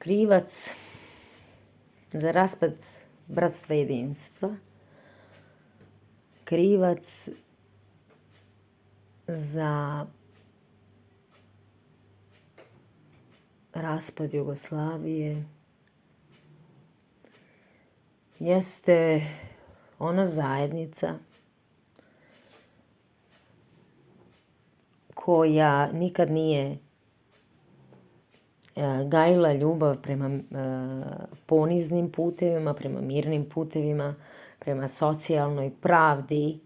krivac za raspad bratstva i jedinstva, krivac za raspad Jugoslavije jeste ona zajednica koja nikad nije gajila ljubav prema poniznim putevima, prema mirnim putevima, prema socijalnoj pravdi,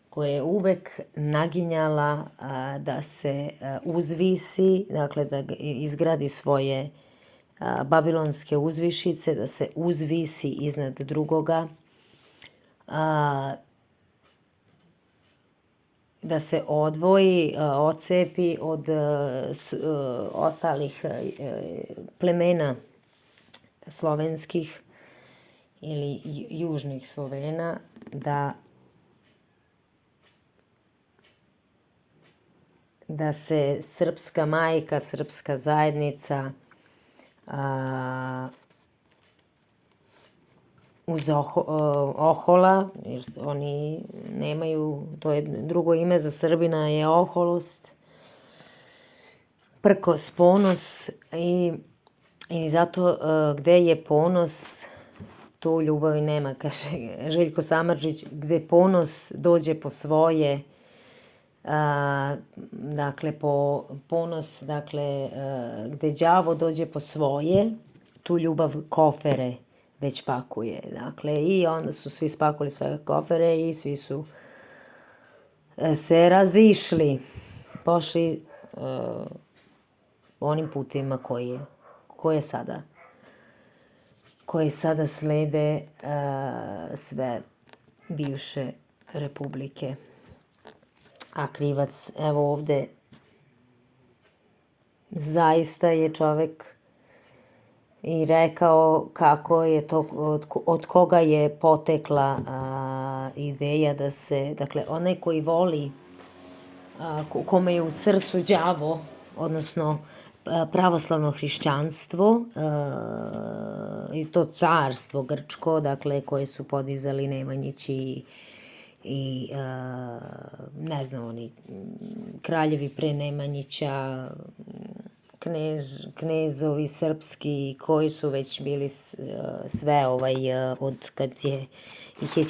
koja je uvek naginjala da se uzvisi, dakle da izgradi svoje babilonske uzvišice, da se uzvisi iznad drugoga, da se odvoji, ocepi od ostalih plemena slovenskih ili južnih Slovena, da se srpska majka, srpska zajednica uz ohola, jer oni nemaju, to je drugo ime za Srbina je oholost, prkos, ponos i zato gde je ponos, tu ljubavi nema, kaže Željko Samardžić, gde ponos dođe po svoje, dakle po ponos, dakle gde đavo dođe po svoje, tu ljubav kofere već pakuje, dakle i onda su svi spakuli svoje kofere i svi su se razišli, pošli onim putima koje sada slede sve bivše republike. A krivac, evo ovde, zaista je čovek i rekao kako je to, od koga je potekla ideja da se, dakle, onaj koji voli, kome je u srcu đavo, odnosno pravoslavno hrišćanstvo i to carstvo grčko, dakle, koje su podizali Nemanjići i ne znam, oni kraljevi pre Nemanjića, knezovi srpski, koji su već bili sve od kad ih je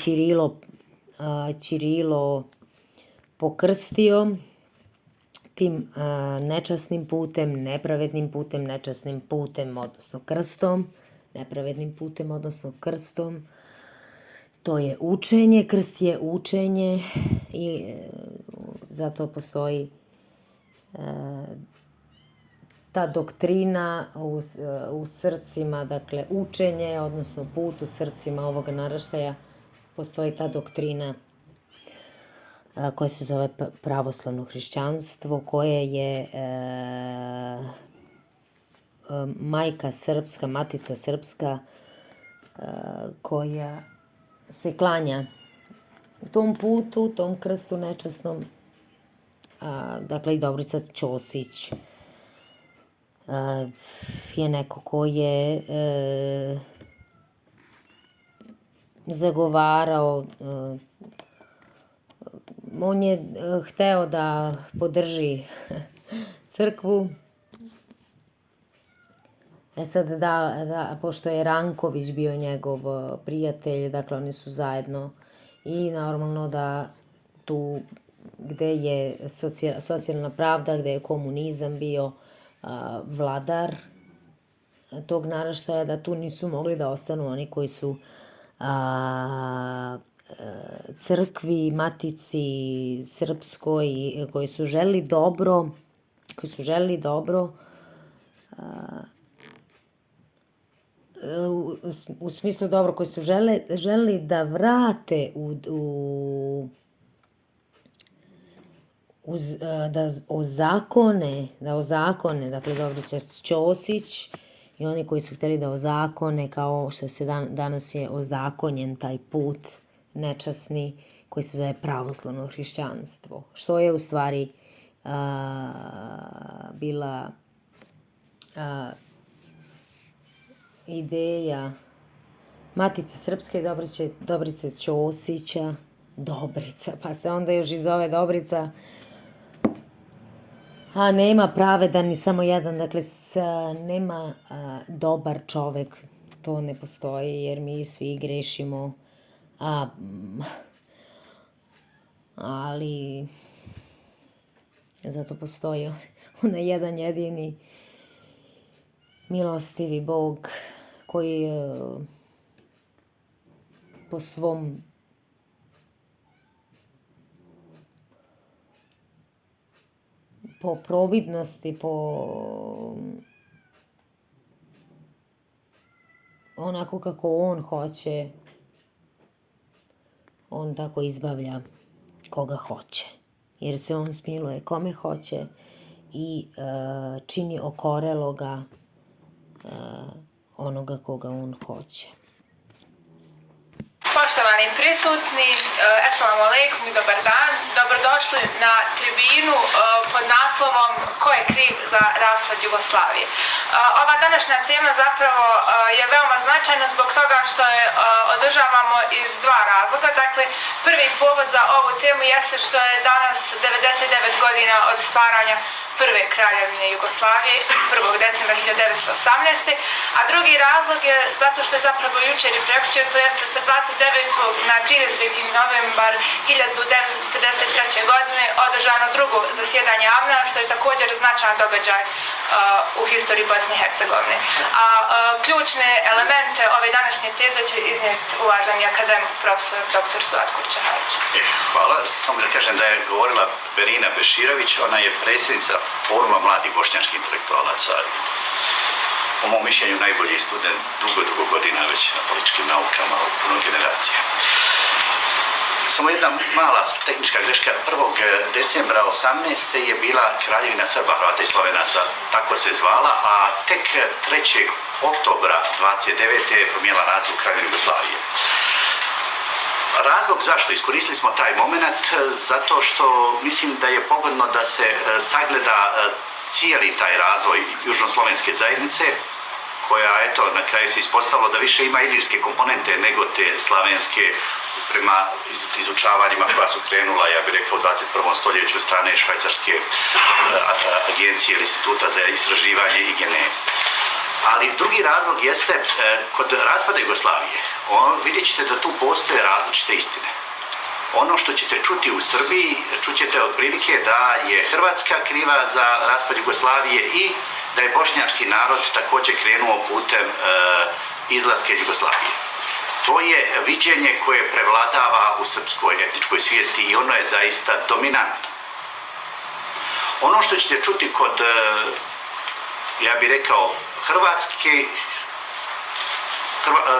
Ćirilo pokrstio tim nečasnim putem, nepravednim putem, nečasnim putem, odnosno krstom, nepravednim putem, odnosno krstom. To je učenje, krst je učenje i zato postoji ta doktrina u srcima, dakle učenje, odnosno put u srcima ovoga naraštaja, postoji ta doktrina koja se zove pravoslavno hrišćanstvo, koje je majka srpska, matica srpska, koja se klanja tom putu, tom krstu nečasnom, dakle i Dobrica Ćosić je neko ko je zagovarao, on je hteo da podrži crkvu. Sad pošto je Ranković bio njegov prijatelj, dakle oni su zajedno i normalno da tu gde je socijalna pravda, gde je komunizam bio vladar tog naraštaja, da tu nisu mogli da ostanu oni koji su crkvi, matici srpskoj, koji su želeli dobro, u smislu dobro, koji su želeli da vrate da ozakone, dakle Dobrica Ćosić i oni koji su hteli da ozakone, kao što se danas je ozakonjen taj put nečasni koji se zove pravoslavno hrišćanstvo, što je u stvari bila ideja Matice Srpske, Dobrice Ćosića, Dobrica, pa se onda još i zove Dobrica, a nema pravedan ni samo jedan, dakle nema dobar čovek, to ne postoji jer mi svi grešimo, ali zato postoji onaj jedan jedini milostivi Bog koji po svom po providnosti, po onako kako on hoće, on tako izbavlja koga hoće, jer se on smiluje kome hoće i čini okoreloga onoga koga on hoće. Poštovani prisutni, assalamu alaikum i dobar dan. Dobrodošli na tribinu pod naslovom Ko je kriv za raspad Jugoslavije. Ova današnja tema zapravo je veoma značajna zbog toga što je održavamo iz dva razloga. Dakle, prvi povod za ovu temu jeste što je danas 99 godina od stvaranja prve kraljevine Jugoslavije, 1. decembra 1918. A drugi razlog je zato što je zapravo jučer i prekjučer, to jeste sa 29. na 30. novembar 1943. godine održano drugo zasjedanje AVNA, što je također značajan događaj u historiji Bosne i Hercegovine. A ključne elemente ove današnje teze će iznijeti uvaženi akademik profesor dr. Suad Kurčanović. Hvala. Samo da kažem da je govorila Berina Beširović, ona je predsjednica Foruma mladih bošnjačkih intelektualaca. Po mom mišljenju najbolji student dugo godina već na političkim naukama od puno generacija. Samo jedna mala tehnička greška. 1. decembra 18. je bila kraljevina Srba, Hrvata i Slovenaca, tako se zvala, a tek 3. oktobra 29. je promijenila naziv Kraljevine Jugoslavije. Razlog zašto iskoristili smo taj moment, zato što mislim da je pogodno da se sagleda cijeli taj razvoj južnoslovenske zajednice, koja, eto, na kraju se ispostavilo da više ima ilirske komponente nego te slavenske, prema izučavanjima koja su krenula, ja bih rekao, u 21. stoljeću strane švajcarske agencije ili instituta za istraživanje IGNE. Ali drugi razlog jeste, kod raspada Jugoslavije, vidjet ćete da tu postoje različite istine. Ono što ćete čuti u Srbiji, čućete otprilike da je Hrvatska kriva za raspad Jugoslavije i da je bošnjački narod također krenuo putem izlaska iz Jugoslavije. To je viđenje koje prevladava u srpskoj etničkoj svijesti i ono je zaista dominantno. Ono što ćete čuti kod, ja bih rekao, hrvatskih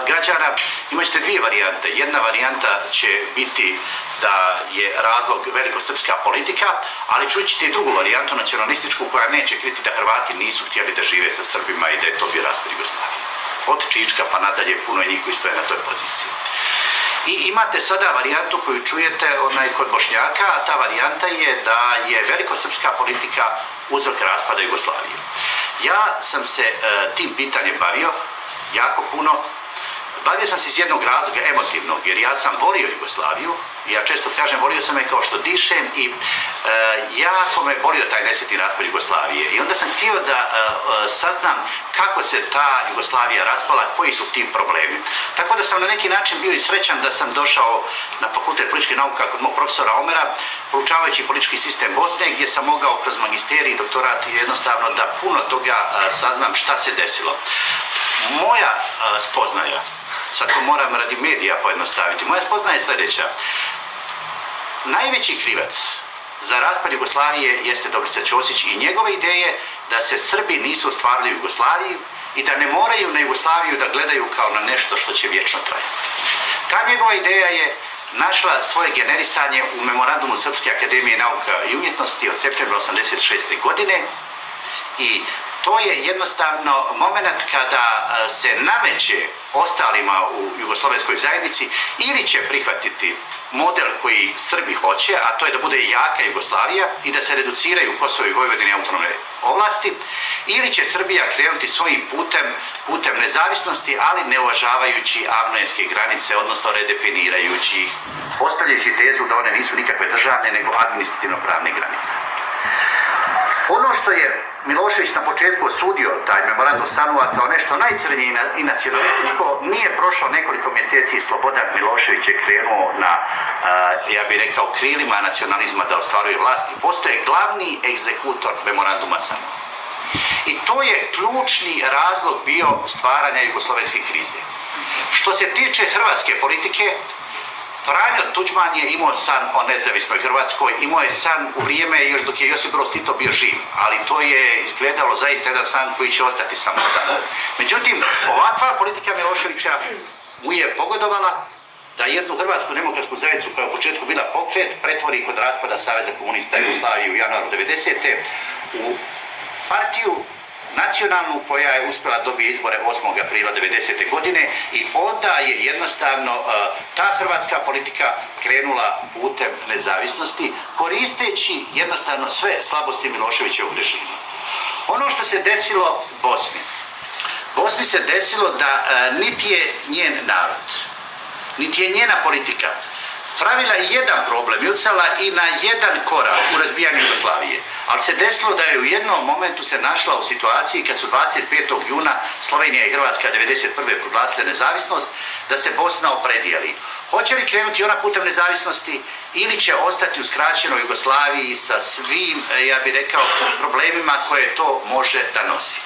građana, imat ćete dvije varijante. Jedna varijanta će biti da je razlog velikosrpska politika, ali čućete i drugu varijantu, nacionalističku, koja neće kriti da Hrvati nisu htjeli da žive sa Srbima i da je to bio raspad Jugoslavije. Od Čička pa nadalje puno je njih koji stoje na toj poziciji. I imate sada varijantu koju čujete kod Bošnjaka, a ta varijanta je da je velikosrpska politika uzrok raspada Jugoslavije. Ja sam se tim pitanjem bavio jako puno. Bavio sam se iz jednog razloga emotivnog, jer ja sam volio Jugoslaviju. Ja često kažem, volio sam je kao što dišem i jako me bolio taj nesretni raspad Jugoslavije. I onda sam htio da saznam kako se ta Jugoslavija raspala, koji su ti problemi. Tako da sam na neki način bio i srećan da sam došao na Fakultet političkih nauka kod mog profesora Omera, proučavajući politički sistem Bosne, gdje sam mogao kroz magisterij i doktorat jednostavno da puno toga saznam šta se desilo. Moja spoznaja, sad to moram radi medija pojednostaviti, moja spoznaja je sljedeća. Najveći krivac za raspad Jugoslavije jeste Dobrica Ćosić i njegove ideje da se Srbi nisu ostvarili u Jugoslaviju i da ne moraju na Jugoslaviju da gledaju kao na nešto što će vječno trajati. Ta njegova ideja je našla svoje generisanje u memorandumu Srpske akademije nauka i umjetnosti od septembra 1986. godine i to je jednostavno moment kada se nameće ostalima u jugoslovenskoj zajednici ili će prihvatiti model koji Srbi hoće, a to je da bude jaka Jugoslavija i da se reduciraju Kosovo i Vojvodini autonomne ovlasti, ili će Srbija krenuti svojim putem nezavisnosti, ali ne uvažavajući avnojske granice, odnosno redefinirajući ih, postavljajući tezu da one nisu nikakve državne, nego administrativno-pravne granice. Ono što je Milošević na početku osudio, taj memorandum Sanua, kao nešto najcrnije i nacionalističko, nije prošlo nekoliko mjeseci i Slobodan Milošević je krenuo na, ja bih rekao, krilima nacionalizma da ostvaruje vlast i postoje glavni egzekutor memoranduma Sanua. I to je ključni razlog bio stvaranja jugoslovenske krize. Što se tiče hrvatske politike, Franjo Tuđman je imao san o nezavisnoj Hrvatskoj, imao je san u vrijeme još dok je Josip Broz Tito bio živ, ali to je izgledalo zaista jedan san koji će ostati samo san. Međutim, ovakva politika Miloševića mu je pogodovala da jednu Hrvatsku demokratsku zajednicu koja je u početku bila pokret pretvori kod raspada Saveza komunista Jugoslavije u januaru 90. u partiju nacionalnu koja je uspjela dobiti izbore 8. aprila 90. godine i onda je jednostavno ta hrvatska politika krenula putem nezavisnosti koristeći jednostavno sve slabosti Miloševićevog režima. Ono što se desilo Bosni se desilo da niti je njen narod, niti je njena politika pravila i jedan problem i utjecala i na jedan korak u razbijanju Jugoslavije. Ali se desilo da je u jednom momentu se našla u situaciji kad su 25. juna Slovenija i Hrvatska 1991. proglasile nezavisnost, da se Bosna opredijeli. Hoće li krenuti ona putem nezavisnosti ili će ostati u skraćenoj Jugoslaviji sa svim, ja bih rekao, problemima koje to može da nosi.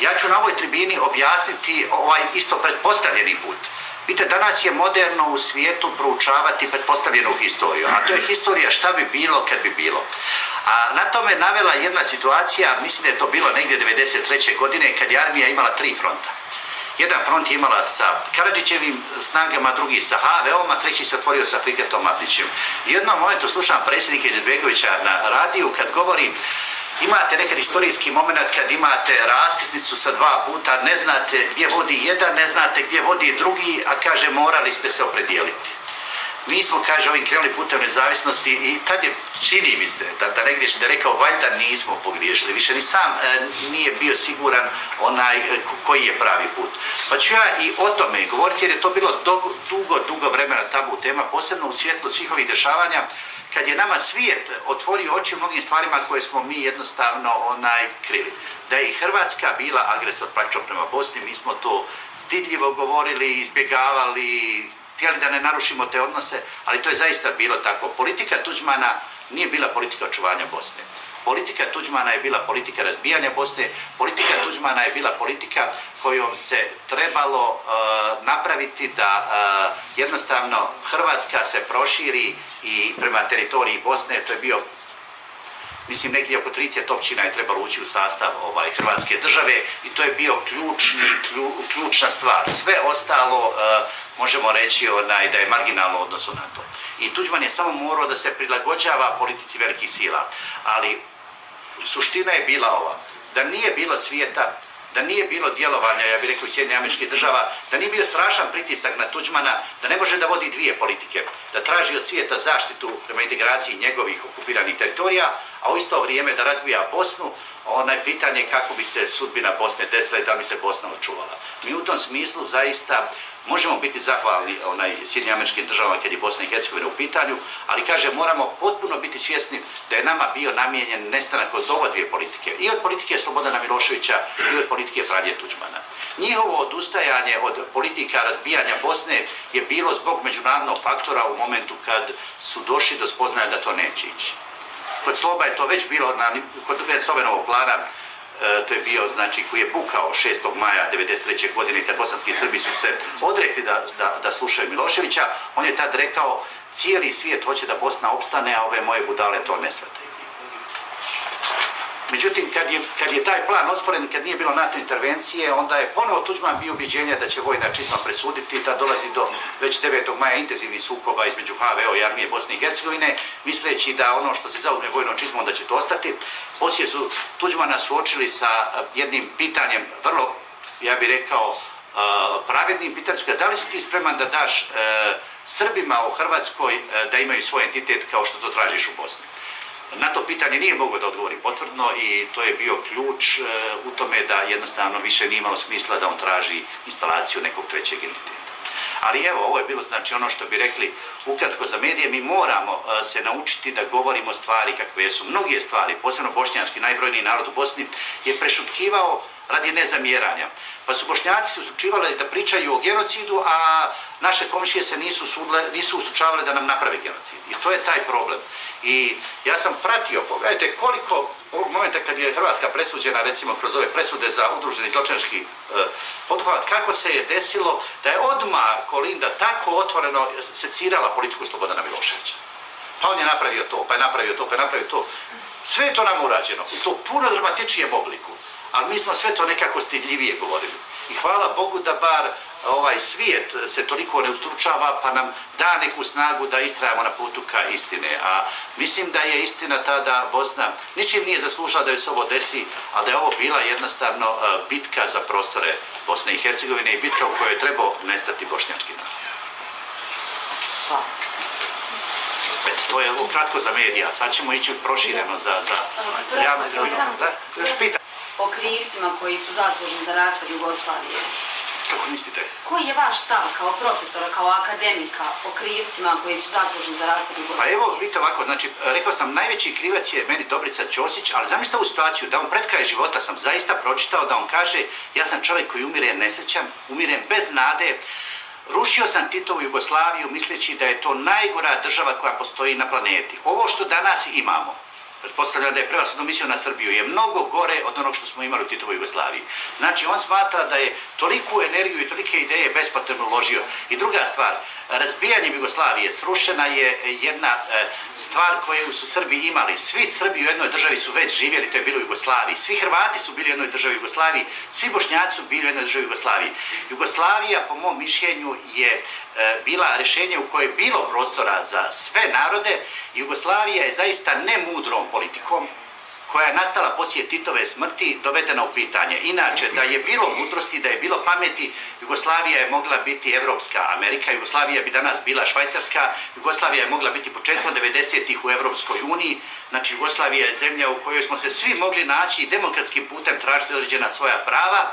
Ja ću na ovoj tribini objasniti ovaj isto pretpostavljeni put. Vidite, danas je moderno u svijetu proučavati pretpostavljenu historiju, a to je historija šta bi bilo kad bi bilo. A na tome navela jedna situacija, mislim da je to bilo negdje 1993. godine, kad je armija imala 3 fronta. Jedan front je imala sa Karadžićevim snagama, drugi sa HVO-om, a treći se otvorio sa Fikretom Mavrićem. I u jednom momentu slušam predsjednika Izetbegovića na radiju kad govori: imate nekad historijski moment kad imate raskrsnicu sa 2 puta, ne znate gdje vodi jedan, ne znate gdje vodi drugi, a kaže morali ste se opredijeliti. Mi smo, kaže, ovim krenuli putem nezavisnosti i tad je, čini mi se, da ne griješim, da je rekao valjda nismo pogriješili, više ni sam nije bio siguran koji je pravi put. Pa ću ja i o tome govoriti jer je to bilo dugo vremena tabu tema, posebno u svjetlu svih ovih dešavanja, kad je nama svijet otvorio oči u mnogim stvarima koje smo mi jednostavno krili. Da je i Hrvatska bila agresor praktično prema Bosni, mi smo to stidljivo govorili, izbjegavali, htjeli da ne narušimo te odnose, ali to je zaista bilo tako. Politika Tuđmana nije bila politika očuvanja Bosne. Politika Tuđmana je bila politika razbijanja Bosne, politika Tuđmana je bila politika kojom se trebalo napraviti da jednostavno Hrvatska se proširi i prema teritoriji Bosne. To je bio, mislim, negdje oko 30 općina je trebalo ući u sastav Hrvatske države i to je bio ključna stvar. Sve ostalo možemo reći da je marginalno u odnosu na to. I Tuđman je samo morao da se prilagođava politici velikih sila, ali suština je bila ova: da nije bilo svijeta, da nije bilo djelovanja, ja bih rekao, Sjedinjenih Američkih Država, da nije bio strašan pritisak na Tuđmana, da ne može da vodi 2 politike, da traži od svijeta zaštitu prema integraciji njegovih okupiranih teritorija, a u isto vrijeme da razbija Bosnu, pitanje kako bi se sudbina Bosne desila i da bi se Bosna očuvala. Mi u tom smislu zaista možemo biti zahvalni Sjedinjenim Američkim Državama kad je Bosna i Hercegovina u pitanju, ali moramo potpuno biti svjesni da je nama bio namijenjen nestanak od ove 2 politike. I od politike Slobodana Miloševića i od politike Franje Tuđmana. Njihovo odustajanje od politika razbijanja Bosne je bilo zbog međunarodnog faktora u momentu kad su došli do spoznaja da to neće ići. Kod Sloba je to već bilo, kod Slovenovog plana, to je bio, koji je pukao 6. maja 1993. godine kad bosanski Srbi su se odrekli da slušaju Miloševića. On je tad rekao: cijeli svijet hoće da Bosna opstane, a ove moje budale to ne shvataju. Međutim, kad je taj plan osporen, kad nije bilo NATO intervencije, onda je ponovo Tuđman bio ubjeđenja da će vojna čizma presuditi, da dolazi do već 9. maja intenzivnih sukoba između HVO i armije Bosne i Hercegovine, misleći da ono što se zauzme vojnom čizmom da će to ostati. Poslije su Tuđmana suočili sa jednim pitanjem, vrlo, ja bih rekao, pravednim pitanjem, da li si ti spreman da daš Srbima u Hrvatskoj da imaju svoj entitet kao što to tražiš u Bosni. Na to pitanje nije mogao da odgovori potvrdno i to je bio ključ u tome da jednostavno više nije imalo smisla da on traži instalaciju nekog trećeg entiteta. Ali evo, ovo je bilo znači ono što bi rekli ukratko za medije, mi moramo se naučiti da govorimo stvari kakve jesu. Mnoge stvari, posebno bošnjački, najbrojniji narod u Bosni, je prešutkivao radi nezamjeranja. Pa su Bošnjaci se ustručivali da pričaju o genocidu, a naše komšije se nisu ustručavale da nam naprave genocid. I to je taj problem. I ja sam pratio, pogledajte koliko ovog momenta kad je Hrvatska presuđena, recimo kroz ove presude za udruženi zločinački pothvat, kako se je desilo da je odmah Kolinda tako otvoreno secirala politiku Slobodana Miloševića. Pa on je napravio to, pa je napravio to, pa je napravio to. Sve je to nam urađeno, u to puno dramatičnijem obliku. Ali mi smo sve to nekako stidljivije govorili. I hvala Bogu da bar ovaj svijet se toliko ne ustručava pa nam da neku snagu da istrajamo na putu ka istine. A mislim da je istina ta da Bosna ničim nije zaslužila da joj se ovo desi, ali da je ovo bila jednostavno bitka za prostore Bosne i Hercegovine i bitka u kojoj je trebao nestati bošnjački narod. Hvala. Eto, to je ovo kratko za medija. Sad ćemo ići prošireno za javne tribine. O krivcima koji su zaslužni za raspad Jugoslavije. Kako mislite? Koji je vaš stav kao profesora, kao akademika o krivcima koji su zaslužni za raspad Jugoslavije? Pa evo, vidite ovako, znači, rekao sam, najveći krivac je meni Dobrica Ćosić, ali zamislite ovu situaciju, da on pred kraj života sam zaista pročitao da on kaže, ja sam čovjek koji umire nesrećan, umirem bez nade, rušio sam Titovu Jugoslaviju misleći da je to najgora država koja postoji na planeti. Ovo što danas imamo, pretpostavljam da je prevashodno mislio na Srbiju, je mnogo gore od onog što smo imali u Titovoj Jugoslaviji. Znači, on smatra da je toliku energiju i tolike ideje bespotrebno uložio. I druga stvar, razbijanjem Jugoslavije srušena je jedna stvar koju su Srbi imali. Svi Srbi u jednoj državi su već živjeli, to je bilo u Jugoslaviji. Svi Hrvati su bili u jednoj državi u Jugoslaviji, svi Bošnjaci su bili u jednoj državi u Jugoslaviji. Jugoslavija, po mom mišljenju, je bila rješenje u kojoj je bilo prostora za sve narode. Jugoslavija je zaista nemudrom politikom koja je nastala poslije Titove smrti dovedena u pitanje. Inače, da je bilo mudrosti, da je bilo pameti, Jugoslavija je mogla biti Evropska Amerika, Jugoslavija bi danas bila Švajcarska, Jugoslavija je mogla biti početkom 90-ih u Evropskoj uniji, znači Jugoslavija je zemlja u kojoj smo se svi mogli naći i demokratskim putem tražiti određena svoja prava.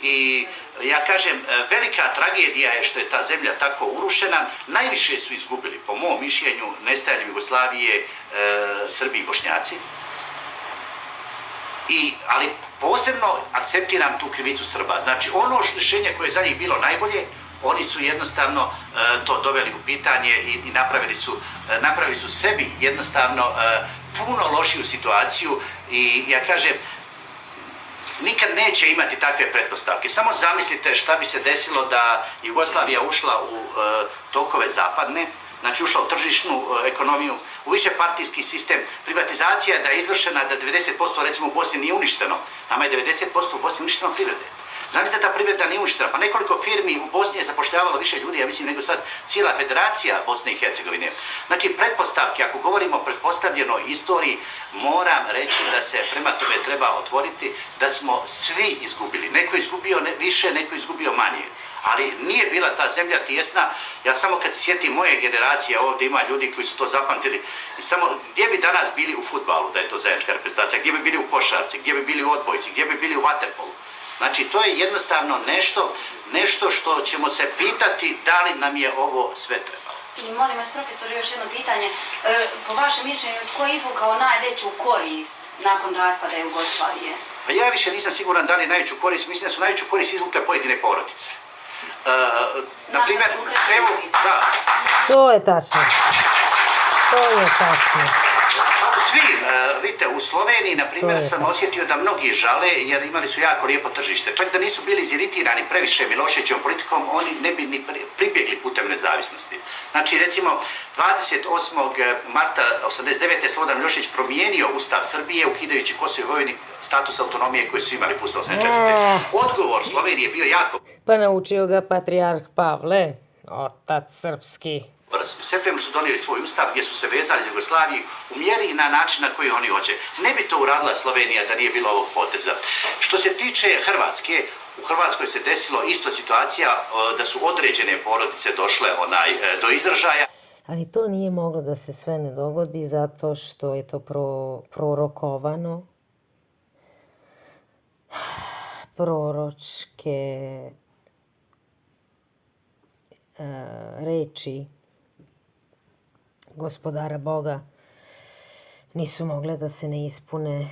I ja kažem, velika tragedija je što je ta zemlja tako urušena. Najviše su izgubili, po mom mišljenju, nestajanjem Jugoslavije Srbi i Bošnjaci. Ali posebno akceptiram tu krivicu Srba. Znači, ono rješenje koje je za njih bilo najbolje, oni su jednostavno to doveli u pitanje i napravili su sebi jednostavno puno lošiju situaciju. I ja kažem, nikad neće imati takve pretpostavke. Samo zamislite šta bi se desilo da Jugoslavija ušla u tokove zapadne, znači ušla u tržišnu ekonomiju, u višepartijski sistem. Privatizacija da je izvršena, da 90% recimo u Bosni nije uništeno. Nama je 90% u Bosni uništeno privrede. Zamislite da ta privreda nije uništena, pa nekoliko firmi u Bosni je zapošljavalo više ljudi, ja mislim, nego sad cijela federacija Bosne i Hercegovine. Znači, pretpostavke, ako govorimo o pretpostavljenoj istoriji, moram reći da se prema tome treba otvoriti da smo svi izgubili. Neko je izgubio više, neko je izgubio manje. Ali nije bila ta zemlja tijesna. Ja samo kad se sjetim moje generacije, ovdje ima ljudi koji su to zapamtili, samo gdje bi danas bili u fudbalu, da je to zajednička reprezentacija, gdje bi bili u košarci, gdje bi bili u odbojci, gdje bi bili u vaterpolu. Znači, to je jednostavno nešto što ćemo se pitati da li nam je ovo sve trebalo. I molim vas, profesor, još jedno pitanje. Po vašem mišljenju, tko je izvukao najveću korist nakon raspada Jugoslavije? Pa ja više nisam siguran da li je najveću korist, mislim da su najveću korist izvukle pojedine porodice. Na primjer, evo, da. To je tačno. To je tačno. Pa svi, vidite, u Sloveniji, na primjer, sam osjetio da mnogi žale jer imali su jako lijepo tržište. Čak da nisu bili iziritirani previše Miloševićevom politikom, oni ne bi ni pribjegli putem nezavisnosti. Znači, recimo, 28. marta 1989. Slobodan Milošević promijenio Ustav Srbije, ukidajući Kosovo i Vojvodini status autonomije koje su imali posle 1984. Odgovor Slovenije je bio jako Pa naučio ga patrijarh Pavle, otac srpski. brz. U septembru su donijeli svoj ustav gdje su se vezali za Jugoslaviju u mjeri i na način na koji oni hoće. Ne bi to uradila Slovenija da nije bilo ovog poteza. Što se tiče Hrvatske, u Hrvatskoj se desilo isto situacija da su određene porodice došle do izražaja. Ali to nije moglo da se sve ne dogodi zato što je to prorokovano. Proročke reči Gospodara Boga nisu mogle da se ne ispune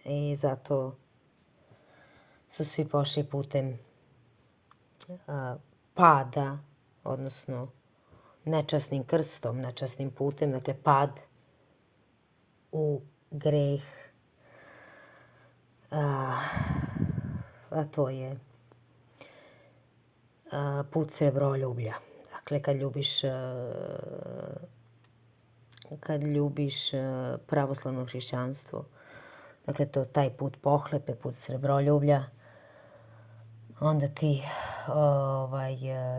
i zato su svi pošli putem pada, odnosno nečasnim krstom, nečasnim putem, dakle pad u greh, a to je put srebroljublja. Dakle, kad ljubiš pravoslavno hrišćanstvo, dakle, to taj put pohlepe, put srebroljublja, onda ti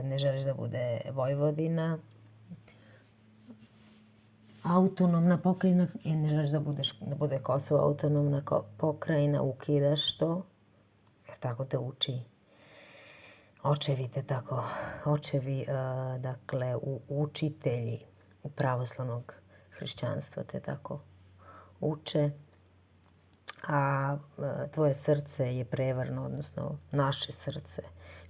ne želiš da bude Vojvodina, autonomna pokrajina i ne želiš da bude Kosovo autonomna pokrajina, ukidaš to, jer tako te uči. Očevi te tako, dakle, učitelji pravoslavnog hrišćanstva te tako uče, a tvoje srce je prevarno, odnosno naše srce,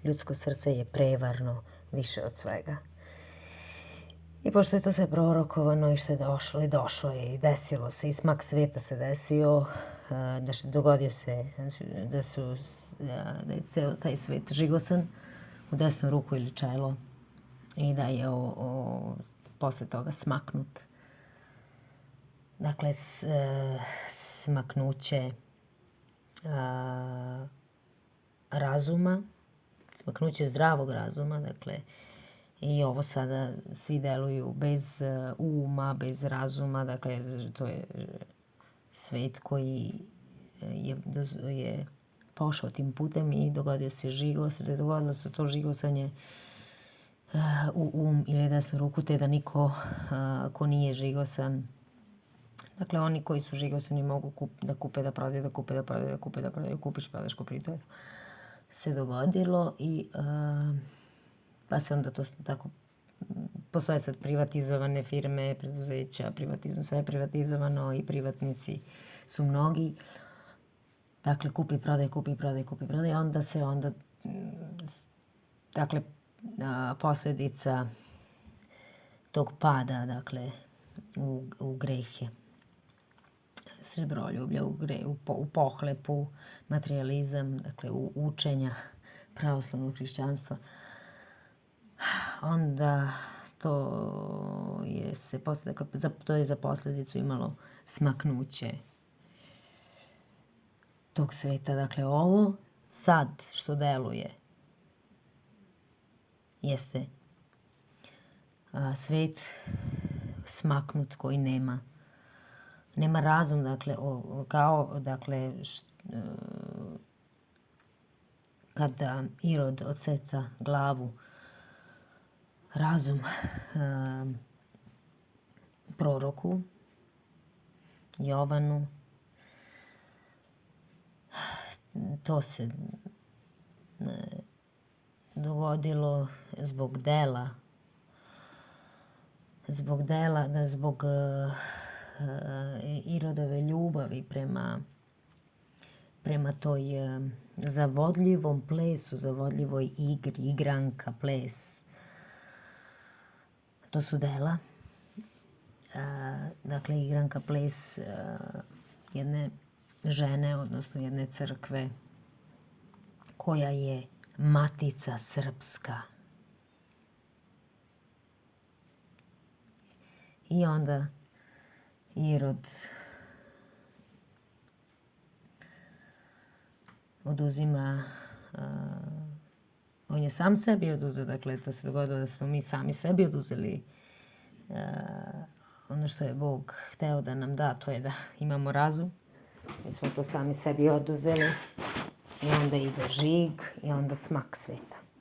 ljudsko srce je prevarno više od svega. I pošto je to sve prorokovano i što je došlo je i desilo se, i smak sveta se desio, dogodio se da je ceo taj svet žigosan u desnu ruku ili čelo i da je posle toga smaknut. Dakle, smaknuće razuma, smaknuće zdravog razuma, dakle, i ovo sada svi deluju bez uma, bez razuma, dakle, to je svet koji je pošao tim putem i dogodio se dogodilo se to žigosanje u ili desnu ruku, te da niko ko nije žigosan, dakle, oni koji su žigosani mogu da kupe, da prodaju, kupiš, prodaš, to se dogodilo i pa se onda to tako, postoje sad privatizovane firme, preduzeća, sve je privatizovano i privatnici su mnogi. Dakle, kupi, prodaj, onda dakle, posljedica tog pada, dakle, u grehe, srebroljublja, u pohlepu, materializam, dakle, u učenja pravoslavnog hrišćanstva, onda to je za posljedicu imalo smaknuće tog sveta. Dakle, ovo sad što deluje jeste svet smaknut koji nema razum, dakle, kada Irod odseca glavu, razum proroku Jovanu, to se dogodilo zbog Irodove ljubavi prema toj zavodljivom plesu, zavodljivoj igri, igranka, ples. To su dela. Dakle, igranka, ples jedne žene, odnosno jedne crkve koja je Matica Srpska. I onda Irod oduzima, on je sam sebi oduzeo, dakle to se dogodilo da smo mi sami sebi oduzeli ono što je Bog hteo da nam da, to je da imamo razum. Mi smo to sami sebi oduzeli i onda ide žig i onda smak sveta.